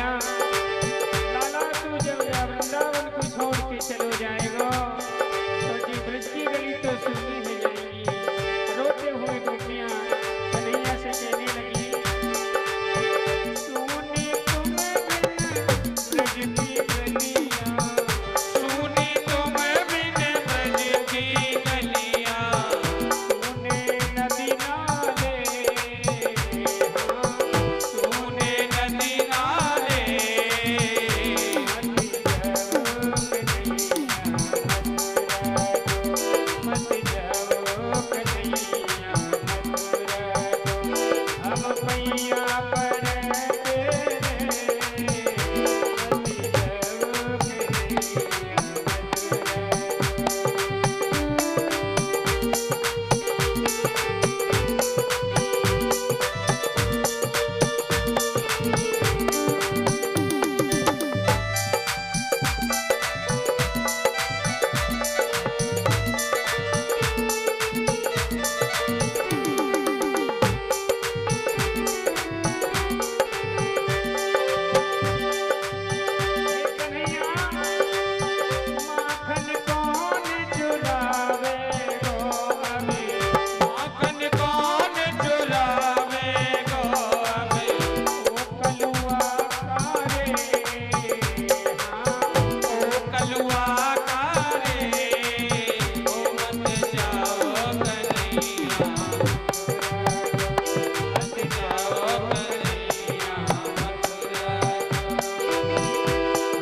बताया, लाला तू जब वृंदावन को छोड़ के चलो जाएगा तो जी ब्रज की गली तो सुननी है जाएगी। रोते हुए गोपियां कन्हैया से कहने लगी, सुनी तुम बिन ब्रज की गलियां, सुनी तुम बिन ब्रज की गलियां, सुने नदी नाले, सुने नदी नाले, मत जाओ कन्हैया मथुरा को, हम पैया पर तेरे, मत जाओ कन्हैया मथुरा को। कन्हैया माखन कौन चुरावे गो अभी, माखन कौन चुरावे गो अभी, ओ कलुआ कारे, ओ कलुआ कारे, ओ मत जाओ कन्हैया, मत जाओ कन्हैया मथुरा को।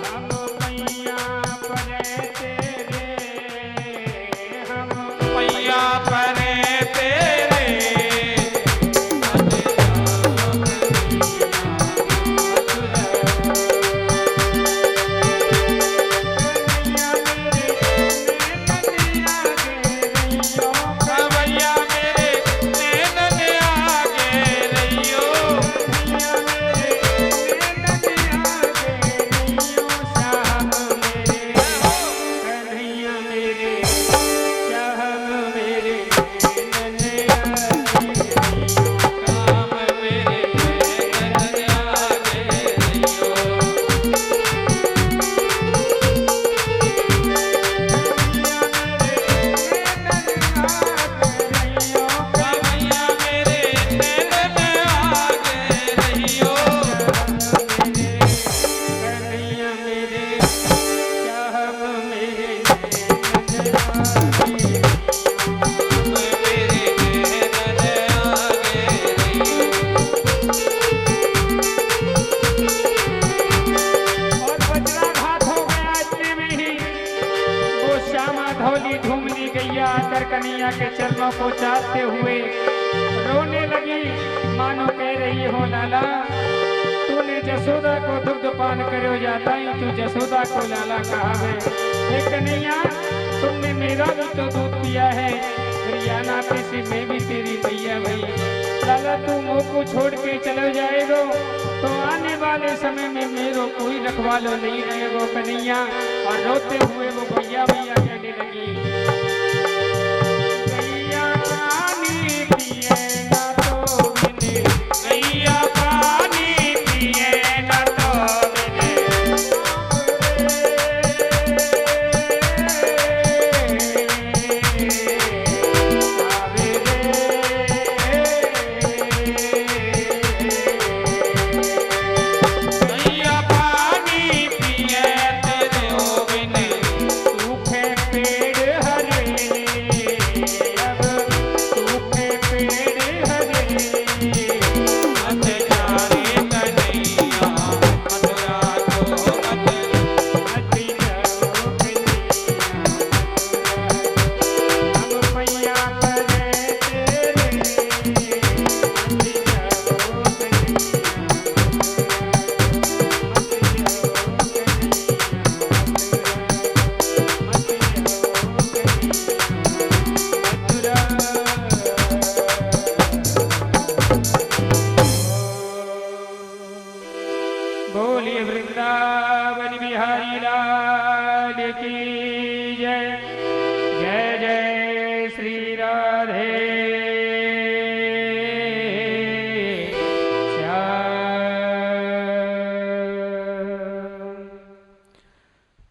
हम पैया पर तेरे, हम पैया परे तेरे, मत जाओ कन्हैया मेरे नैन आगे रहियो, कन्हैया मेरे नैनन आगे रहियो, कन्हैया मेरे श्याम मेरे नैन आगे रहियो, राम मेरे नैनन आगे रहियो, कन्हैया मेरे नैन आगे रहियो, कन्हैया मेरे नैनन आगे रहियो, और वज्राघात हो गया इतने में ही वो श्यामा धौली ढूंढनी गैया आकर कन्हैया के चरणों को चाटते हुए रोने लगी, मानो कह रही हो लाला तूने जसोदा को दुग्ध पान करो जाता ही तू जसोदा को लाला कहा है। हे कन्हैया तुमने मेरा भी तो दूध पिया है, फिर या नाते से मैं भी तेरी मैया भई। लाला तू मुँह को छोड़ के चलो जाएगो तो आने वाले समय में मेरो कोई रखवालो नहीं रहेगो कन्हैया। और रोते हुए वो भैया भैया कहने लगी, गैया पानी पिए ना तो बिने, गैया पानी पिए न तो बिने, आवे गैया पानी पिए तेरे ओ बिने, सूखे पेड़ हरे, अब सूखे पेड़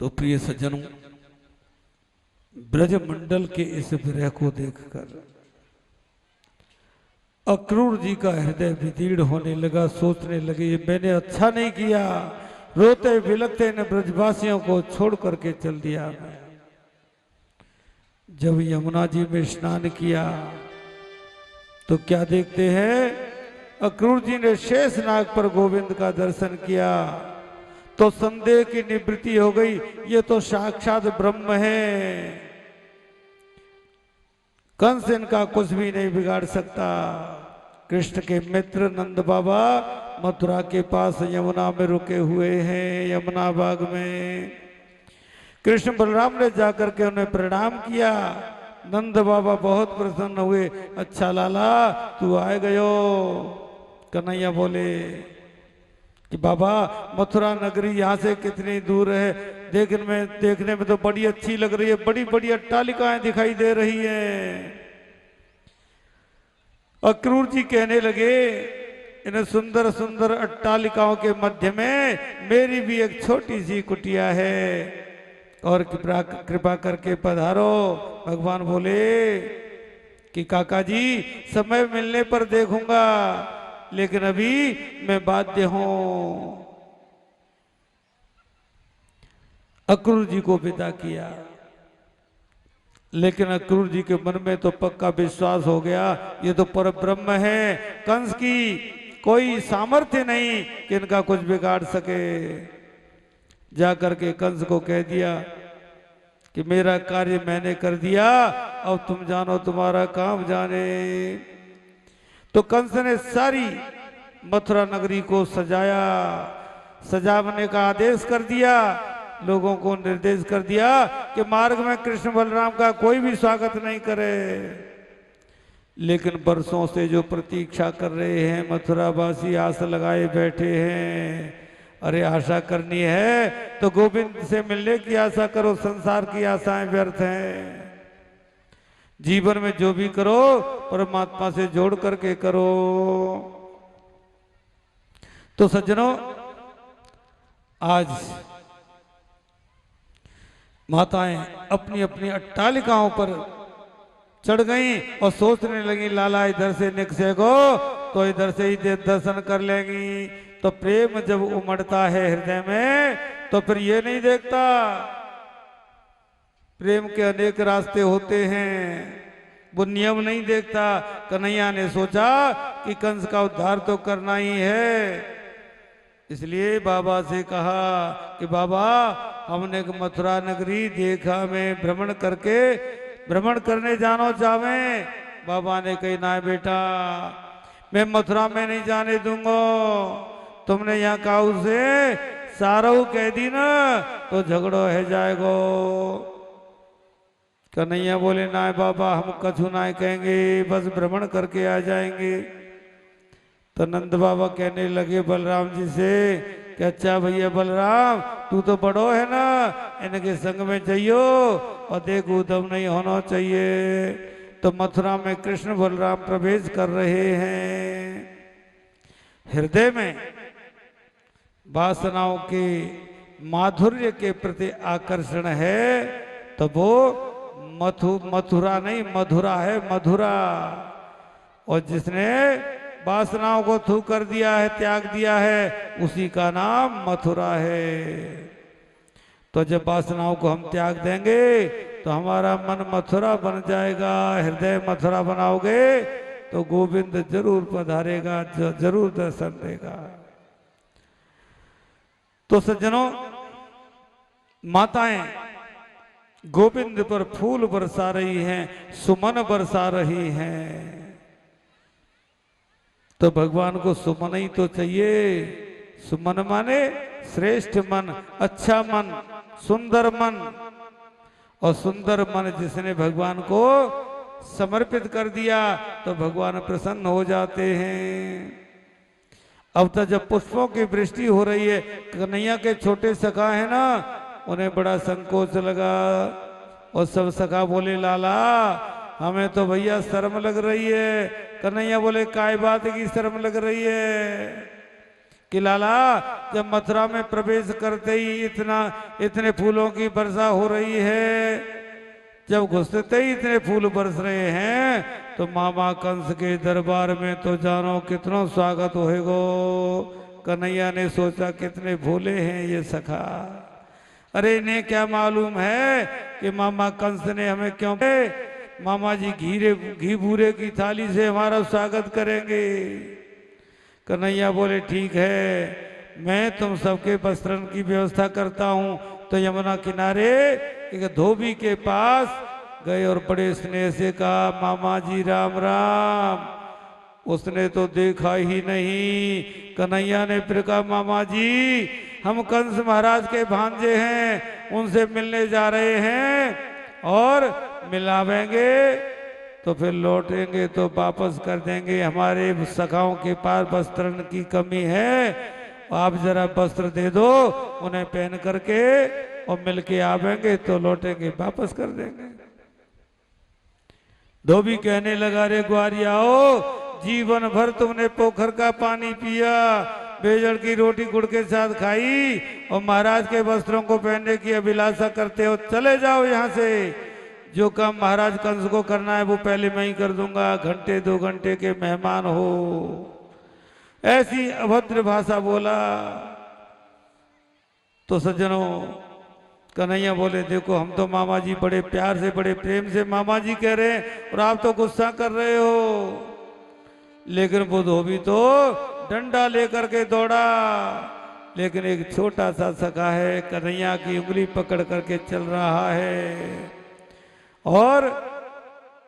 तो प्रिय सज्जनों, ब्रजमंडल के इस विरह को देखकर अक्रूर जी का हृदय विदीर्ण होने लगा। सोचने लगे ये मैंने अच्छा नहीं किया, रोते बिलखते इन ब्रजवासियों को छोड़ करके चल दिया। मैं जब यमुना जी में स्नान किया तो क्या देखते हैं, अक्रूर जी ने शेषनाग पर गोविंद का दर्शन किया तो संदेह की निवृत्ति हो गई, ये तो साक्षात ब्रह्म है। कंस इनका कुछ भी नहीं बिगाड़ सकता। कृष्ण के मित्र नंद बाबा मथुरा के पास यमुना में रुके हुए हैं, यमुना बाग में। कृष्ण बलराम ने जाकर के उन्हें प्रणाम किया। नंद बाबा बहुत प्रसन्न हुए। अच्छा लाला तू आए गयो। कन्हैया बोले कि बाबा मथुरा नगरी यहाँ से कितनी दूर है, देखने में तो बड़ी अच्छी लग रही है, बड़ी बड़ी अट्टालिकाएं दिखाई दे रही हैं। अक्रूर जी कहने लगे इन सुंदर सुंदर अट्टालिकाओं के मध्य में मेरी भी एक छोटी सी कुटिया है और कृपा करके पधारो। भगवान बोले कि काका जी समय मिलने पर देखूंगा, लेकिन अभी मैं बाध्य हूं। अक्रूर जी को विदा किया, लेकिन अक्रूर जी के मन में तो पक्का विश्वास हो गया ये तो परब्रह्म है, कंस की कोई सामर्थ्य नहीं कि इनका कुछ बिगाड़ सके। जाकर के कंस को कह दिया कि मेरा कार्य मैंने कर दिया, अब तुम जानो तुम्हारा काम जाने। तो कंस ने सारी मथुरा नगरी को सजाने का आदेश कर दिया। लोगों को निर्देश कर दिया कि मार्ग में कृष्ण बलराम का कोई भी स्वागत नहीं करे। लेकिन बरसों से जो प्रतीक्षा कर रहे हैं मथुरावासी, आस लगाए बैठे हैं। अरे आशा करनी है तो गोविंद से मिलने की आशा करो, संसार की आशाएं व्यर्थ हैं। जीवन में जो भी करो परमात्मा से जोड़ करके करो। तो सज्जनों, आज माताएं अपनी अपनी अट्टालिकाओं पर चढ़ गईं और सोचने लगी लाला इधर से निकसेगो तो इधर से ही दर्शन कर लेंगी। तो प्रेम जब उमड़ता है हृदय में तो फिर ये नहीं देखता प्रेम के अनेक रास्ते होते हैं, वो नियम नहीं देखता। कन्हैया ने सोचा कि कंस का उद्धार तो करना ही है, इसलिए बाबा से कहा कि बाबा हमने मथुरा नगरी देखा में भ्रमण करने जानो चाहे। बाबा ने कही ना बेटा मैं मथुरा में नहीं जाने दूंगा, तुमने यहाँ कहा उसे सारू कह दी ना तो झगड़ो है जाएगो। कन्हैया बोले ना बाबा हम कछु ना कहेंगे, बस भ्रमण करके आ जाएंगे। तो नंद बाबा कहने लगे बलराम जी से कि अच्छा भैया बलराम तू तो बड़ो है ना, इनके संग में जाइयो और देख उधम नहीं होना चाहिए। तो मथुरा में कृष्ण बलराम प्रवेश कर रहे हैं। हृदय में वासनाओं के माधुर्य के प्रति आकर्षण है तो वो मथुरा नहीं मधुरा है, मधुरा। और जिसने वासनाओं को थू कर दिया है, त्याग दिया है, उसी का नाम मथुरा है। तो जब वासनाओं को हम त्याग देंगे तो हमारा मन मथुरा बन जाएगा। हृदय मथुरा बनाओगे तो गोविंद जरूर पधारेगा, जरूर दर्शन देगा। तो सज्जनों, माताएं गोविंद पर फूल बरसा रही हैं, सुमन बरसा रही हैं। तो भगवान को सुमन ही तो चाहिए। सुमन माने श्रेष्ठ मन, अच्छा मन, सुंदर मन। और सुंदर मन जिसने भगवान को समर्पित कर दिया तो भगवान प्रसन्न हो जाते हैं। अब तक जब पुष्पों की वृष्टि हो रही है, कन्हैया के छोटे सखा है ना, उन्हें बड़ा संकोच लगा और सब सखा बोले लाला हमें तो भैया शर्म लग रही है। कन्हैया बोले काय बात की शर्म लग रही है। कि लाला जब मथुरा में प्रवेश करते ही इतने फूलों की वर्षा हो रही है, जब घुसते ही इतने फूल बरस रहे हैं, तो मामा कंस के दरबार में तो जानो कितना स्वागत होएगो। कन्हैया ने सोचा कितने भोले हैं ये सखा, अरे इन्हें क्या मालूम है कि मामा कंस ने हमें क्यों, मामा जी घी बूरे की थाली से हमारा स्वागत करेंगे। कन्हैया बोले ठीक है, मैं तुम सबके वस्त्रन की व्यवस्था करता हूँ। तो यमुना किनारे एक धोबी के पास गए और बड़े स्नेह से कहा, मामा जी राम राम। उसने तो देखा ही नहीं। कन्हैया ने फिर कहा, मामा जी हम कंस महाराज के भांजे हैं, उनसे मिलने जा रहे हैं और मिलावेंगे तो फिर लौटेंगे तो वापस कर देंगे। हमारे सखाओं के पास वस्त्रन की कमी है, आप जरा वस्त्र दे दो, उन्हें पहन करके और मिलके आवेंगे तो लौटेंगे वापस कर देंगे। धोबी कहने लगा, रे ग्वारियाओ, जीवन भर तुमने पोखर का पानी पिया, बेजड़ की रोटी गुड़ के साथ खाई और महाराज के वस्त्रों को पहनने की अभिलाषा करते हो। चले जाओ यहाँ से, जो काम महाराज कंस को करना है वो पहले मैं ही कर दूंगा, घंटे 2 घंटे के मेहमान हो। ऐसी अभद्र भाषा बोला। तो सज्जनों, कन्हैया बोले, देखो हम तो मामा जी बड़े प्यार से बड़े प्रेम से मामा जी कह रहे हैं और आप तो गुस्सा कर रहे हो। लेकिन वो धोबी तो डंडा लेकर के दौड़ा, लेकिन एक छोटा सा सखा है कन्हैया की उंगली पकड़ करके चल रहा है और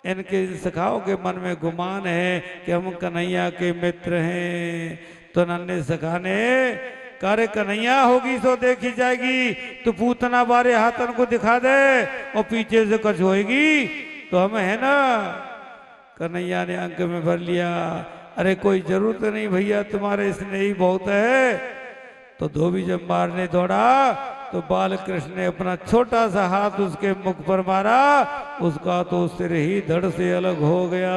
इनके सखाओं के मन में गुमान है कि हम कन्हैया के मित्र हैं। तो नन्हे सखा ने कार्य कन्हैया होगी सो देखी जाएगी, तो पूतना बारे हाथन को दिखा दे और पीछे से कुछ होएगी तो हम है ना। कन्हैया ने अंक में भर लिया, अरे कोई जरूरत नहीं भैया, तुम्हारे स्नेह ही बहुत है। तो धोबी जब मारने दौड़ा तो बाल कृष्ण ने अपना छोटा सा हाथ उसके मुख पर मारा, उसका तो सिर ही धड़ से अलग हो गया।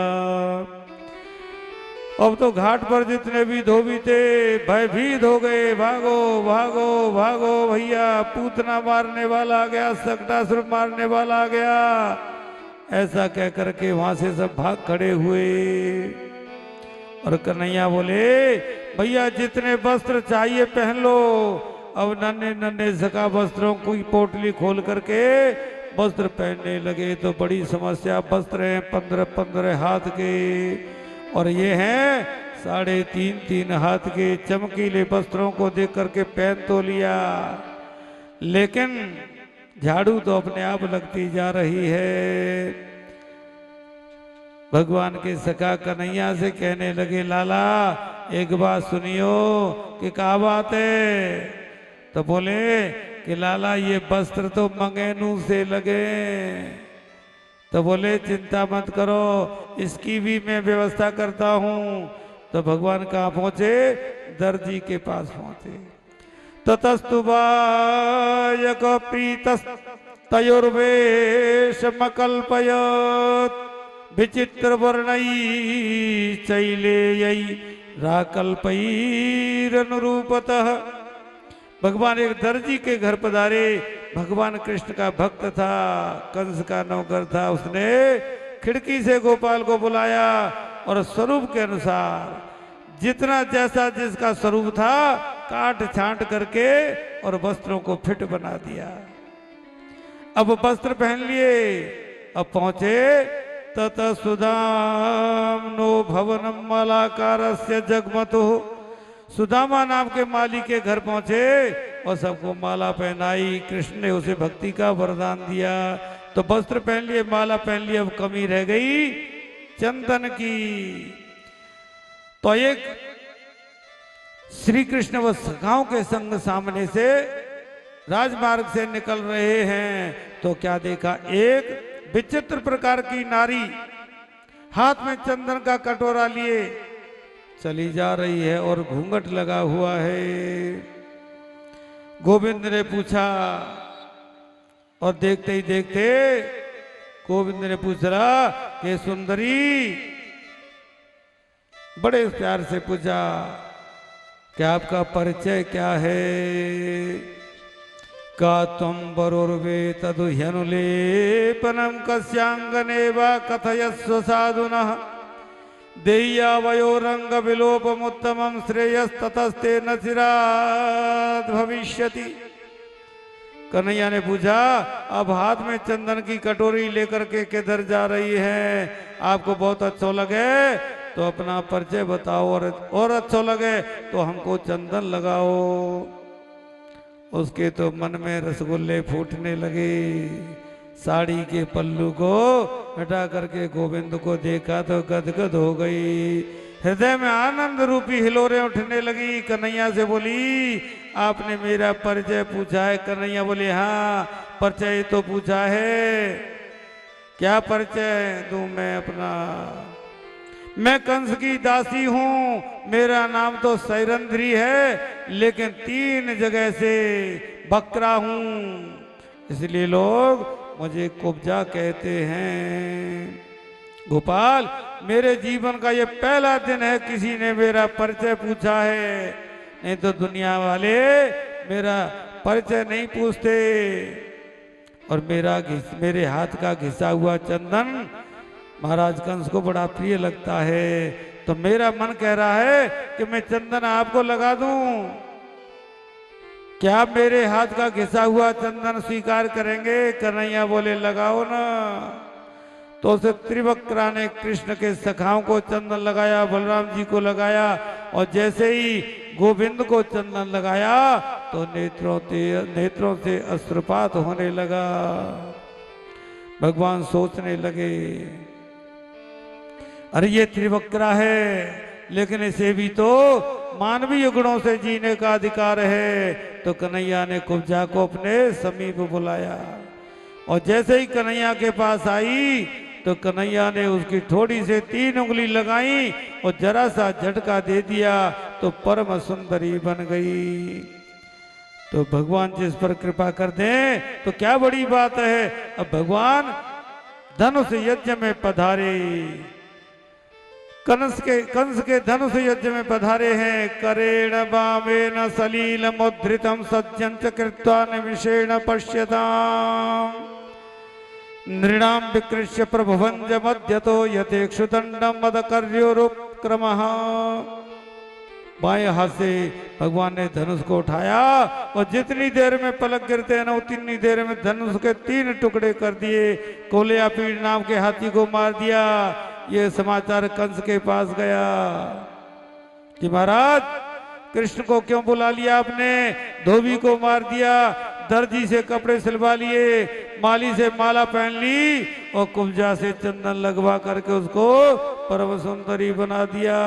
अब तो घाट पर जितने भी धोबी थे भयभीत हो गए, भागो भागो भागो भैया, पूतना मारने वाला आ गया, सकटासुर मारने वाला आ गया। ऐसा कह करके वहां से सब भाग खड़े हुए। और कन्हैया बोले, भैया जितने वस्त्र चाहिए पहन लो। अब नन्हे नन्हे सखा वस्त्रों की पोटली खोल करके वस्त्र पहनने लगे। तो बड़ी समस्या, वस्त्र हैं 15-15 हाथ के और ये हैं 3.5-3 हाथ के। चमकीले वस्त्रों को देख करके पहन तो लिया, लेकिन झाड़ू तो अपने आप लगती जा रही है। भगवान के सखा कन्हैया से कहने लगे, लाला एक बात सुनियो कि क्या बात है। तो बोले कि लाला ये वस्त्र तो मंगेनू से लगे। तो बोले चिंता मत करो, इसकी भी मैं व्यवस्था करता हूँ। तो भगवान कहाँ पहुंचे? दर्जी के पास पहुंचे। ततस्तुवायक प्रीतस तयोर्वेशमकल्पयत् विचित्र वर्णई चैलेयई राकल्पैरनुरूपतः। भगवान एक दर्जी के घर पधारे। भगवान कृष्ण का भक्त था, कंस का नौकर था। उसने खिड़की से गोपाल को बुलाया और स्वरूप के अनुसार जितना जैसा जिसका स्वरूप था काट छांट करके और वस्त्रों को फिट बना दिया। अब वस्त्र पहन लिए, अब पहुंचे तत सुदामनो भवनम मालाकारस्य जगमतु। सुदामा नाम के माली के घर पहुंचे और सबको माला पहनाई। कृष्ण ने उसे भक्ति का वरदान दिया। तो वस्त्र पहन लिए, माला पहन लिए, अब कमी रह गई चंदन की। तो एक श्री कृष्ण व सखाओं के संग सामने से राजमार्ग से निकल रहे हैं। तो क्या देखा, एक विचित्र प्रकार की नारी हाथ में चंदन का कटोरा लिए चली जा रही है और घूंघट लगा हुआ है। गोविंद ने पूछा और देखते ही देखते गोविंद ने पूछा कि सुंदरी, बड़े प्यार से पूछा क्या आपका परिचय क्या है? का त्वं वरुर्वे तदुह्यनुलेपनं कस्यांगने वा कथयस्व साधुनः देय्यावयोरंगविलोपमुत्तमं श्रेयस्ततस्ते न चिरात् भविष्यति। कन्हैया ने पूछा, अब हाथ में चंदन की कटोरी लेकर के किधर जा रही है? आपको बहुत अच्छा लगे तो अपना परिचय बताओ, और अच्छा लगे तो हमको चंदन लगाओ। उसके तो मन में रसगुल्ले फूटने लगे। साड़ी के पल्लू को हटा करके गोविंद को देखा तो गदगद हो गई। हृदय में आनंद रूपी हिलोरें उठने लगी। कन्हैया से बोली, आपने मेरा परिचय पूछा है? कन्हैया बोले, हाँ परिचय तो पूछा है। क्या परिचय दूं मैं अपना? मैं कंस की दासी हूं, मेरा नाम तो सैरंध्री है, लेकिन 3 जगह से बकरा हूं, इसलिए लोग मुझे कुब्जा कहते हैं। गोपाल, मेरे जीवन का ये पहला दिन है किसी ने मेरा परिचय पूछा है, नहीं तो दुनिया वाले मेरा परिचय नहीं पूछते। और मेरे हाथ का घिसा हुआ चंदन महाराज कंस को बड़ा प्रिय लगता है, तो मेरा मन कह रहा है कि मैं चंदन आपको लगा दूं। क्या आप मेरे हाथ का घिसा हुआ चंदन स्वीकार करेंगे? कन्हैया बोले, लगाओ ना। तो उसे त्रिवक्रा ने कृष्ण के सखाओं को चंदन लगाया, बलराम जी को लगाया, और जैसे ही गोविंद को चंदन लगाया तो नेत्रों से अश्रुपात होने लगा। भगवान सोचने लगे, अरे ये त्रिवक्रा है, लेकिन इसे भी तो मानवीय गुणों से जीने का अधिकार है। तो कन्हैया ने कुब्जा को अपने समीप बुलाया, और जैसे ही कन्हैया के पास आई तो कन्हैया ने उसकी ठोड़ी से 3 उंगली लगाई और जरा सा झटका दे दिया तो परम सुंदरी बन गई। तो भगवान जिस पर कृपा कर दें तो क्या बड़ी बात है। अब भगवान धनुष यज्ञ में पधारे, कंस के धनुष यज्ञ में पधारे हैं। करेण वामेन सलील मुद्रितम सज्जन च कृत्वा निमिषेण पश्यताम् नृणाम विकृष्य प्रभुवंज मध्यतो यथेक्षुदंडम मदकर्योरुक्रमः। बाएं हाथ से भगवान ने धनुष को उठाया और जितनी देर में पलक गिरते हैं ना उतनी देर में धनुष के 3 टुकड़े कर दिए। कोलियापीड़ नाम के हाथी को मार दिया। ये समाचार कंस के पास गया कि महाराज कृष्ण को क्यों बुला लिया आपने? धोबी को मार दिया, दर्जी से कपड़े सिलवा लिए, माली से माला पहन ली और कुब्जा से चंदन लगवा करके उसको परम सुंदरी बना दिया।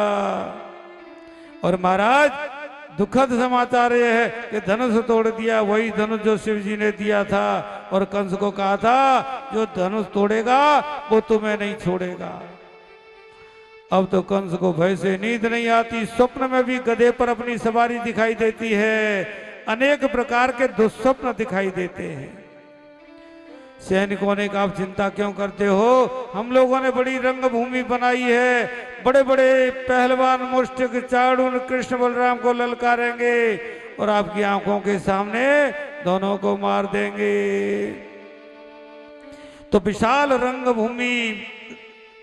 और महाराज दुखद समाचार यह है कि धनुष तोड़ दिया, वही धनुष जो शिव जी ने दिया था, और कंस को कहा था जो धनुष तोड़ेगा वो तुम्हें नहीं छोड़ेगा। अब तो कंस को भय से नींद नहीं आती, स्वप्न में भी गधे पर अपनी सवारी दिखाई देती है, अनेक प्रकार के दुस्वप्न दिखाई देते हैं। सैनिकों ने कहा, आप चिंता क्यों करते हो? हम लोगों ने बड़ी रंगभूमि बनाई है, बड़े बड़े पहलवान मुष्टिक चाड़ून कृष्ण बलराम को ललकारेंगे और आपकी आंखों के सामने दोनों को मार देंगे। तो विशाल रंगभूमि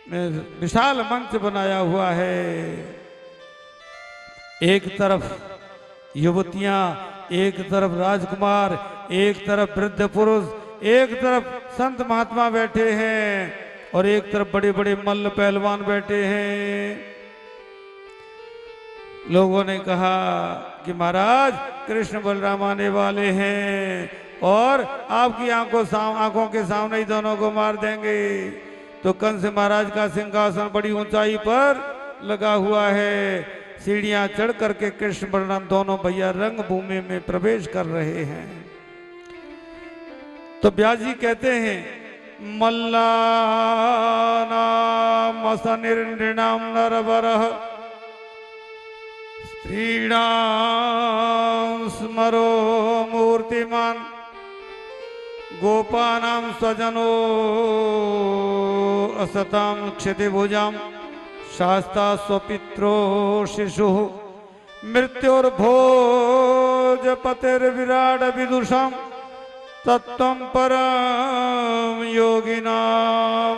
में विशाल मंच बनाया हुआ है। एक तरफ युवतियां, एक तरफ राजकुमार, एक तरफ वृद्ध पुरुष, एक तरफ संत महात्मा बैठे हैं और एक तरफ बड़े बड़े मल्ल पहलवान बैठे हैं। लोगों ने कहा कि महाराज कृष्ण बलराम आने वाले हैं और आपकी आंखों के सामने ही दोनों को मार देंगे। तो कंस महाराज का सिंहासन बड़ी ऊंचाई पर लगा हुआ है। सीढ़ियां चढ़ करके कृष्ण बलराम दोनों भैया रंगभूमि में प्रवेश कर रहे हैं। तो व्यास जी कहते हैं, मल्लानाम असनिर्नृणाम नरवरः स्त्रीणां स्मरो मूर्तिमान गोपानां स्वजनो असतां क्षतिभुजां शास्ता स्वपित्रो शिशु मृत्युर्भोज पतिर्विराट विदुषम तत्त्वं परम योगिनाम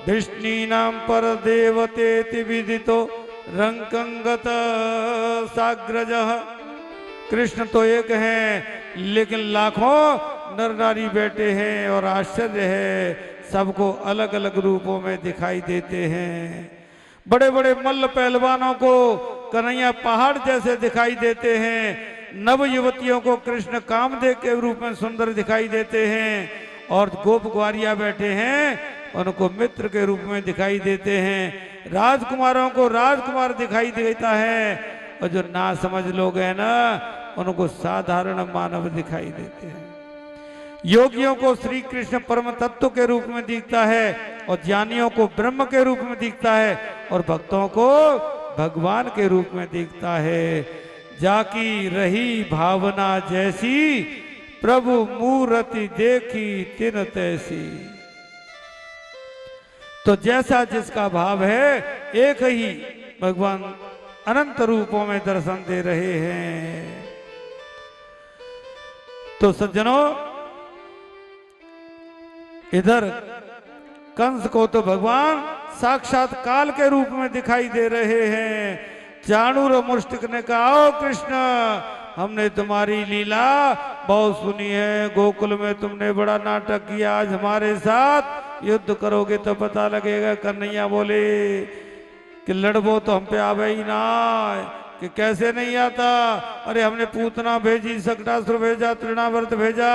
धिष्णीनां परदेवतेति विदितो रंकंगत साग्रजः। कृष्ण तो एक हैं लेकिन लाखों नर नारी बैठे हैं और आश्चर्य है सबको अलग अलग रूपों में दिखाई देते हैं। बड़े बड़े मल्ल पहलवानों को कन्हैया पहाड़ जैसे दिखाई देते हैं, नव युवतियों को कृष्ण कामदेव के रूप में सुंदर दिखाई देते हैं और गोप ग्वारिया बैठे हैं उनको मित्र के रूप में दिखाई देते हैं। राजकुमारों को राजकुमार दिखाई देता है और जो ना समझ लोग हैं ना उनको साधारण मानव दिखाई देते हैं। योगियों को श्री कृष्ण परम तत्व के रूप में दिखता है और ज्ञानियों को ब्रह्म के रूप में दिखता है और भक्तों को भगवान के रूप में दिखता है। जाकी रही भावना जैसी प्रभु मूर्ति देखी तिन तैसी। तो जैसा जिसका भाव है एक ही भगवान अनंत रूपों में दर्शन दे रहे हैं। तो सज्जनों इधर कंस को तो भगवान साक्षात काल के रूप में दिखाई दे रहे हैं। चाणूर और मुष्टिक ने कहा ओ कृष्ण हमने तुम्हारी लीला बहुत सुनी है, गोकुल में तुमने बड़ा नाटक किया, आज हमारे साथ युद्ध करोगे तो पता लगेगा। कन्हैया बोले कि लड़बो तो हम पे आवे ही ना, कि कैसे नहीं आता। अरे हमने पूतना भेजी, सकटासुर भेजा, तृणावर्त भेजा,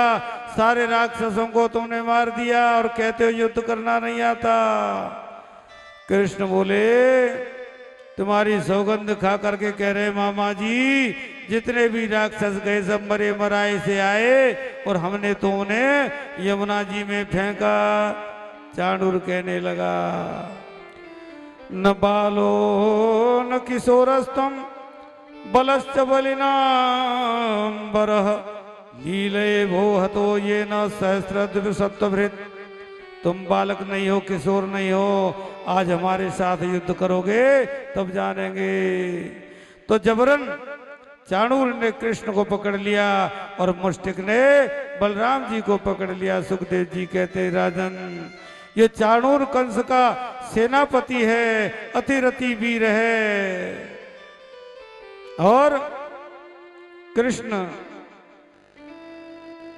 सारे राक्षसों को तुमने मार दिया और कहते हो युद्ध करना नहीं आता। कृष्ण बोले तुम्हारी सौगंध खा करके कह रहे मामा जी जितने भी राक्षस गए सब मरे मराए से आए और हमने तो उन्हें यमुना जी में फेंका। चाणूर कहने लगा न बालो न किशोरस्तम बलश्च बलिनाम बरह लीले भो हतो ये न सहस्र सत्वभृत। तुम बालक नहीं हो, किशोर नहीं हो, आज हमारे साथ युद्ध करोगे तब जानेंगे। तो जबरन चाणूर ने कृष्ण को पकड़ लिया और मुष्टिक ने बलराम जी को पकड़ लिया। सुखदेव जी कहते राजन ये चाणूर कंस का सेनापति है, अतिरथि वीर है और कृष्ण